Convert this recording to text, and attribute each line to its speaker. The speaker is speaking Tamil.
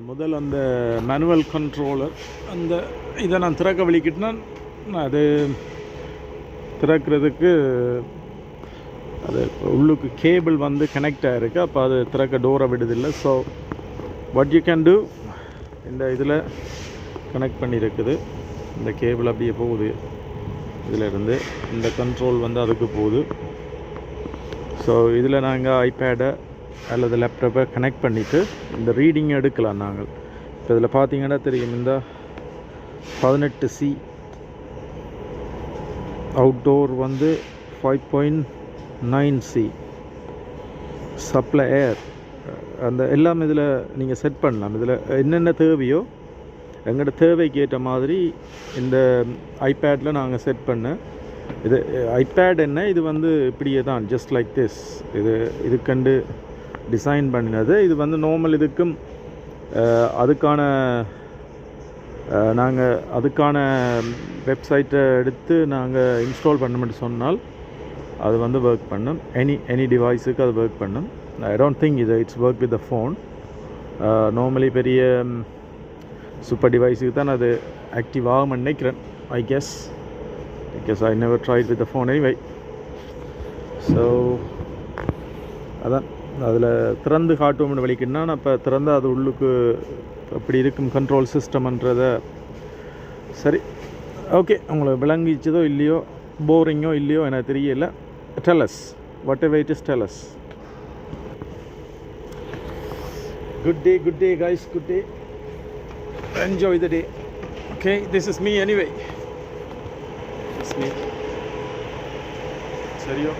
Speaker 1: முதல் அந்த மேனுவல் கண்ட்ரோலர் அந்த இதை நான் திறக்க வலிக்கிட்டேன்னா அது திறக்கிறதுக்கு அது உள்ளுக்கு கேபிள் வந்து கனெக்ட் ஆகிருக்கு. அப்போ அது திறக்க டோரை விடுதில்லை. So what you can do, இந்த இதில் கனெக்ட் பண்ணியிருக்குது. இந்த கேபிள் அப்படியே போகுது இதிலேருந்து. இந்த கண்ட்ரோல் வந்து அதுக்கு போகுது. ஸோ இதில் நாங்கள் ஐபேடை அல்லது லேப்டாப்பை கனெக்ட் பண்ணிவிட்டு இந்த ரீடிங் எடுக்கலாம் நாங்கள். இப்போ இதில் பார்த்தீங்கன்னா தெரியும், இந்த 18C அவுட்டோர் வந்து 5.9C சப்ளை ஏர் அந்த எல்லாம் இதில் நீங்கள் செட் பண்ணலாம். இதில் என்னென்ன தேவையோ எங்களோட தேவைக்கு ஏற்ற மாதிரி இந்த ஐபேடில் நாங்கள் செட் பண்ண இது ஐபேட் என்ன, இது வந்து இப்படியே தான் ஜஸ்ட் லைக் திஸ். இதுக்கண்டு டிசைன் பண்ணினது. இது வந்து நார்மல் இதுக்கும் அதுக்கான நாங்கள் அதுக்கான வெப்சைட்டை எடுத்து நாங்கள் இன்ஸ்டால் பண்ணணும்னு சொன்னால் அது வந்து ஒர்க் பண்ணும். எனி டிவைஸுக்கு அது ஒர்க் பண்ணும். I don't think it's work with the phone. Normally பெரிய சூப்பர் டிவைஸுக்கு தான் அது ஆக்டிவ் ஆகும்னு நினைக்கிறேன். I guess I never tried with the phone anyway. So அதான் அதில் திறந்து காட்டுவோம்னு வலிக்குன்னா அப்போ திறந்து அது உள்ளுக்கு அப்படி இருக்கும் கண்ட்ரோல் சிஸ்டம்ன்றதை. சரி, ஓகே, உங்களுக்கு விளங்கிச்சதோ இல்லையோ, போரிங்கோ இல்லையோ எனக்கு தெரியல. Tells us what ever it is, tells us. Good day guys, good day. Enjoy the day. Okay, this is me anyway. It's me. Serio?